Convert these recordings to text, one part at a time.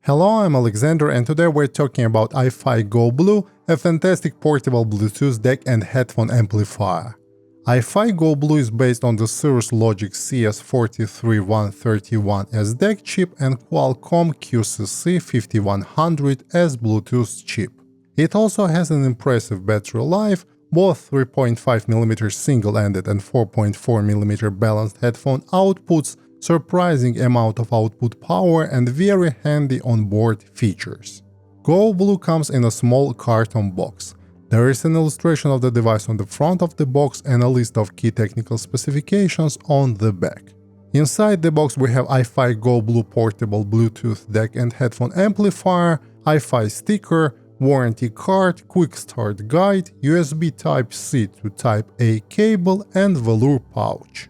Hello, I'm Alexander and today we're talking about iFi GO Blu, a fantastic portable Bluetooth deck and headphone amplifier. iFi GO Blu is based on the Cirrus Logic CS43131S deck chip and Qualcomm QCC5100S Bluetooth chip. It also has an impressive battery life, both 3.5mm single-ended and 4.4mm balanced headphone outputs, surprising amount of output power and very handy onboard features. GO Blu comes in a small carton box. There is an illustration of the device on the front of the box and a list of key technical specifications on the back. Inside the box we have iFi GO Blu portable Bluetooth deck and headphone amplifier, iFi sticker, warranty card, quick start guide, USB Type-C to Type-A cable and velour pouch.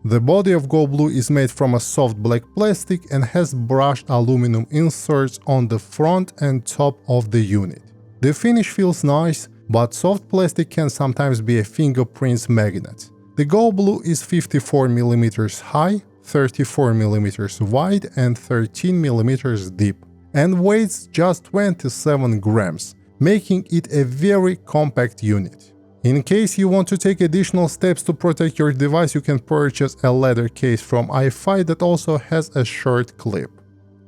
The body of GO Blu is made from a soft black plastic and has brushed aluminum inserts on the front and top of the unit. The finish feels nice, but soft plastic can sometimes be a fingerprint magnet. The GO Blu is 54mm high, 34mm wide and 13mm deep, and weighs just 27 grams, making it a very compact unit. In case you want to take additional steps to protect your device, you can purchase a leather case from iFi that also has a short clip.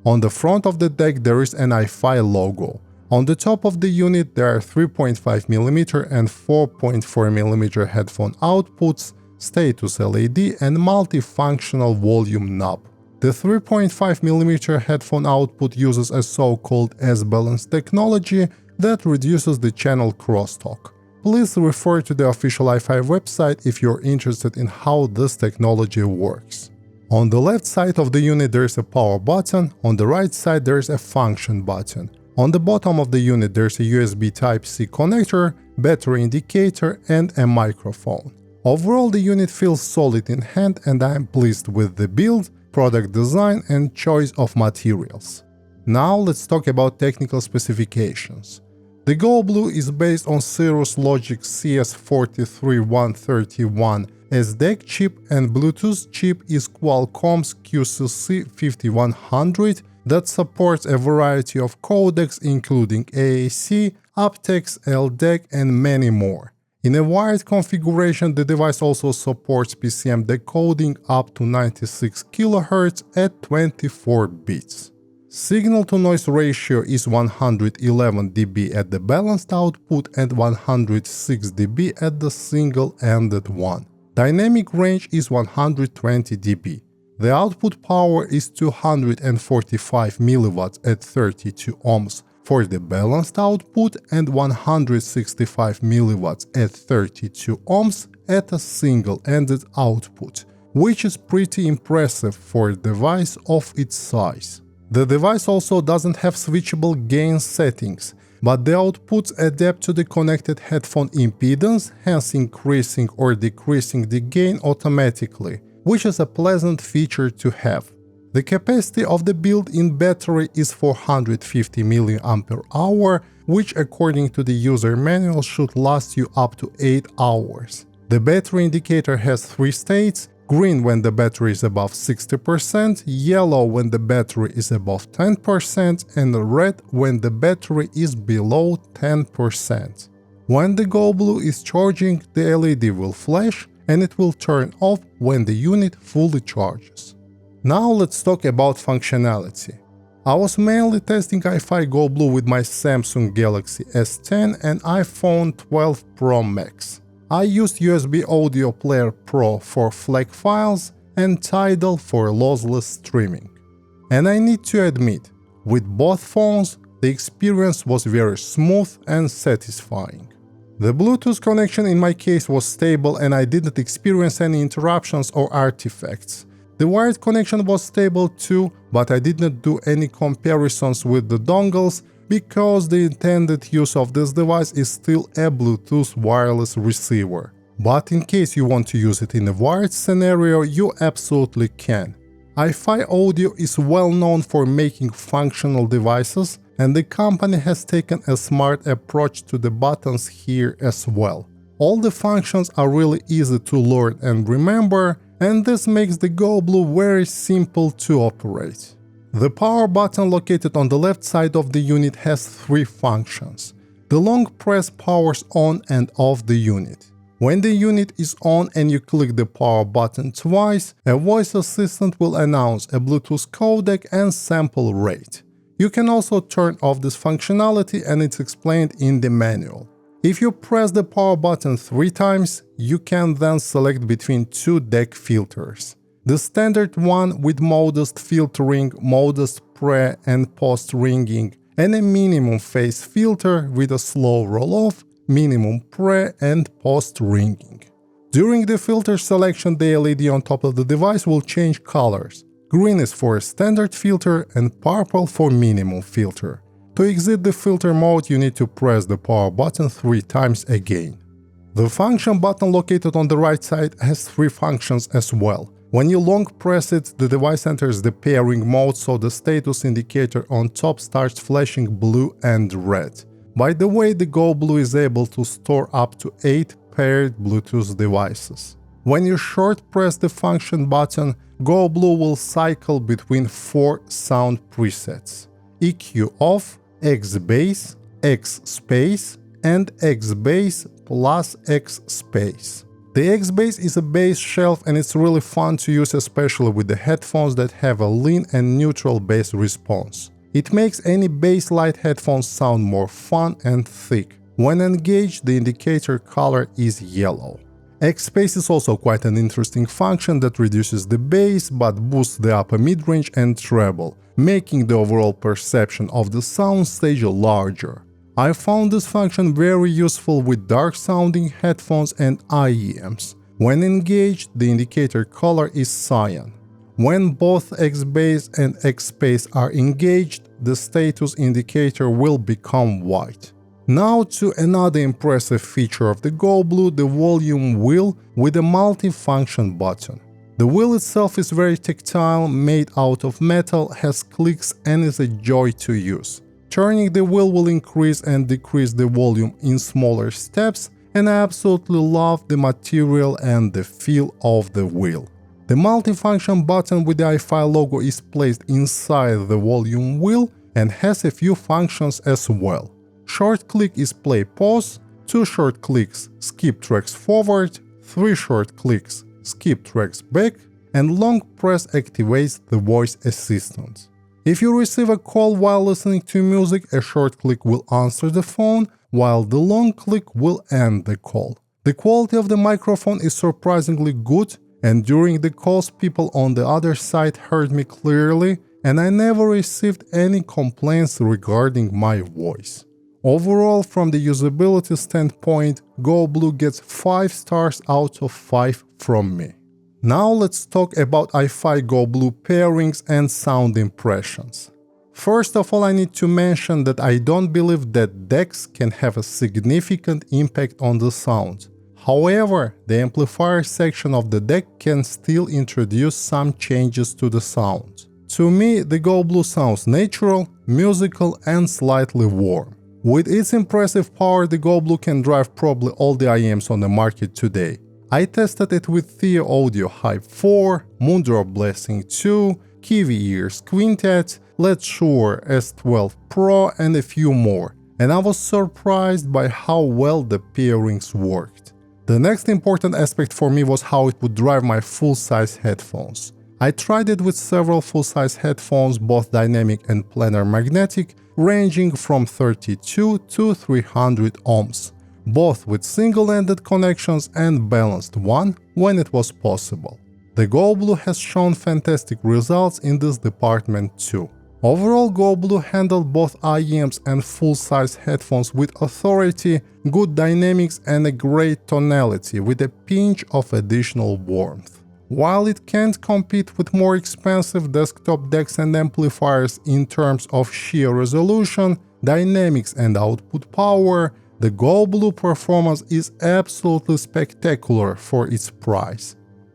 On the front of the deck there is an iFi logo. On the top of the unit there are 3.5mm and 4.4mm headphone outputs, status LED and multifunctional volume knob. The 3.5mm headphone output uses a so-called S-balance technology that reduces the channel crosstalk. Please refer to the official iFi website if you're interested in how this technology works. On the left side of the unit there is a power button, on the right side there is a function button. On the bottom of the unit there is a USB Type-C connector, battery indicator and a microphone. Overall the unit feels solid in hand and I am pleased with the build, product design and choice of materials. Now let's talk about technical specifications. The GO Blu is based on Cirrus Logic CS43131S deck chip and Bluetooth chip is Qualcomm's QCC5100 that supports a variety of codecs including AAC, aptX, LDAC and many more. In a wired configuration, the device also supports PCM decoding up to 96 kHz at 24 bits. Signal-to-noise ratio is 111 dB at the balanced output and 106 dB at the single-ended one. Dynamic range is 120 dB. The output power is 245 mW at 32 ohms for the balanced output and 165 mW at 32 ohms at a single-ended output, which is pretty impressive for a device of its size. The device also doesn't have switchable gain settings, but the outputs adapt to the connected headphone impedance, hence increasing or decreasing the gain automatically, which is a pleasant feature to have. The capacity of the built-in battery is 450 mAh, which according to the user manual should last you up to 8 hours. The battery indicator has 3 states: green when the battery is above 60%, yellow when the battery is above 10%, and red when the battery is below 10%. When the GO Blu is charging, the LED will flash and it will turn off when the unit fully charges. Now let's talk about functionality. I was mainly testing iFi GO Blu with my Samsung Galaxy S10 and iPhone 12 Pro Max. I used USB Audio Player Pro for FLAC files and Tidal for lossless streaming. And I need to admit, with both phones, the experience was very smooth and satisfying. The Bluetooth connection in my case was stable and I didn't experience any interruptions or artifacts. The wired connection was stable too, but I didn't do any comparisons with the dongles because the intended use of this device is still a Bluetooth wireless receiver. But in case you want to use it in a wired scenario, you absolutely can. iFi Audio is well known for making functional devices, and the company has taken a smart approach to the buttons here as well. All the functions are really easy to learn and remember, and this makes the GO Blu very simple to operate. The power button located on the left side of the unit has three functions. The long press powers on and off the unit. When the unit is on and you click the power button twice, a voice assistant will announce a Bluetooth codec and sample rate. You can also turn off this functionality and it's explained in the manual. If you press the power button 3 times, you can then select between two DEC filters. The standard one with modest filtering, modest pre- and post-ringing, and a minimum phase filter with a slow roll-off, minimum pre- and post-ringing. During the filter selection, the LED on top of the device will change colors. Green is for a standard filter and purple for minimum filter. To exit the filter mode, you need to press the power button 3 times again. The function button located on the right side has 3 functions as well. When you long press it, the device enters the pairing mode, so the status indicator on top starts flashing blue and red. By the way, the GO Blu is able to store up to 8 paired Bluetooth devices. When you short press the function button, GO Blu will cycle between 4 sound presets: EQ off, X bass, X space, and X bass plus X space. The X bass is a bass shelf and it's really fun to use, especially with the headphones that have a lean and neutral bass response. It makes any bass-light headphones sound more fun and thick. When engaged, the indicator color is yellow. X space is also quite an interesting function that reduces the bass but boosts the upper mid-range and treble, making the overall perception of the soundstage larger. I found this function very useful with dark-sounding headphones and IEMs. When engaged, the indicator color is cyan. When both X-Bass and X-Space are engaged, the status indicator will become white. Now to another impressive feature of the GO Blu, the volume wheel with a multi-function button. The wheel itself is very tactile, made out of metal, has clicks and is a joy to use. Turning the wheel will increase and decrease the volume in smaller steps, and I absolutely love the material and the feel of the wheel. The multifunction button with the iFi logo is placed inside the volume wheel and has a few functions as well. Short click is play pause, 2 short clicks skip tracks forward, 3 short clicks skip tracks back, and long press activates the voice assistant. If you receive a call while listening to music, a short click will answer the phone, while the long click will end the call. The quality of the microphone is surprisingly good, and during the calls people on the other side heard me clearly, and I never received any complaints regarding my voice. Overall, from the usability standpoint, GO Blu gets 5 stars out of 5 from me. Now let's talk about iFi GO Blu pairings and sound impressions. First of all, I need to mention that I don't believe that decks can have a significant impact on the sound. However, the amplifier section of the deck can still introduce some changes to the sound. To me, the GO Blu sounds natural, musical and slightly warm. With its impressive power, the GO Blu can drive probably all the IEMs on the market today. I tested it with Theo Audio Hype 4, Moondrop Blessing 2, Kiwi Ears Quintet, Let's Shure S12 Pro and a few more, and I was surprised by how well the pairings worked. The next important aspect for me was how it would drive my full-size headphones. I tried it with several full-size headphones, both dynamic and planar magnetic, ranging from 32 to 300 ohms. Both with single-ended connections and balanced one when it was possible. The GO Blu has shown fantastic results in this department too. Overall, GO Blu handled both IEMs and full-size headphones with authority, good dynamics and a great tonality with a pinch of additional warmth. While it can't compete with more expensive desktop decks and amplifiers in terms of sheer resolution, dynamics and output power, the GO Blu performance is absolutely spectacular for its price.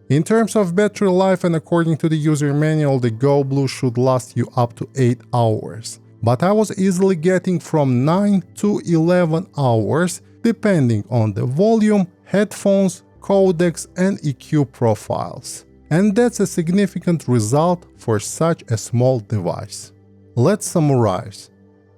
In terms of battery life and according to the user manual, the GO Blu should last you up to 8 hours. But I was easily getting from 9 to 11 hours depending on the volume, headphones, codecs and EQ profiles. And that's a significant result for such a small device. Let's summarize.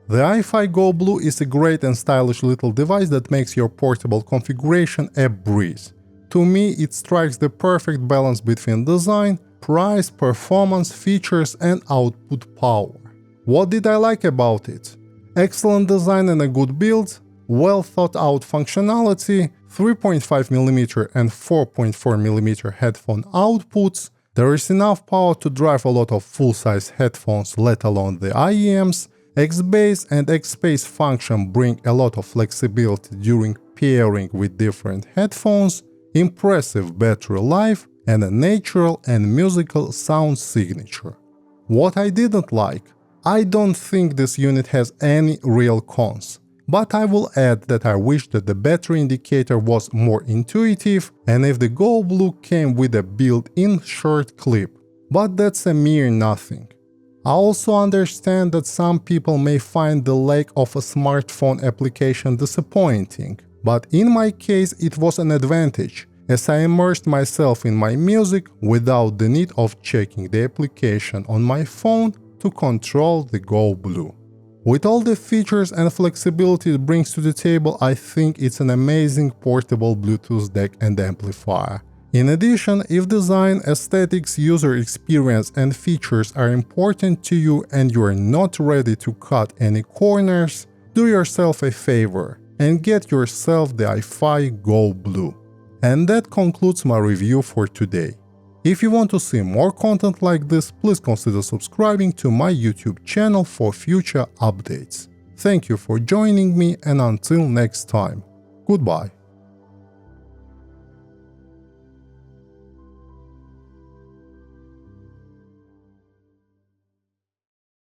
The iFi GO Blu is a great and stylish little device that makes your portable configuration a breeze. To me, it strikes the perfect balance between design, price, performance, features, and output power. What did I like about it? Excellent design and a good build, well thought out functionality, 3.5mm and 4.4mm headphone outputs. There is enough power to drive a lot of full-size headphones, let alone the IEMs. X-Base and X-Space function bring a lot of flexibility during pairing with different headphones, impressive battery life, and a natural and musical sound signature. What I didn't like? I don't think this unit has any real cons. But I will add that I wish that the battery indicator was more intuitive and if the GO Blu came with a built-in short clip. But that's a mere nothing. I also understand that some people may find the lack of a smartphone application disappointing. But in my case it was an advantage, as I immersed myself in my music without the need of checking the application on my phone to control the GO Blu. With all the features and flexibility it brings to the table, I think it's an amazing portable Bluetooth deck and amplifier. In addition, if design, aesthetics, user experience and features are important to you and you are not ready to cut any corners, do yourself a favor and get yourself the iFi GO Blu. And that concludes my review for today. If you want to see more content like this, please consider subscribing to my YouTube channel for future updates. Thank you for joining me and until next time. Goodbye.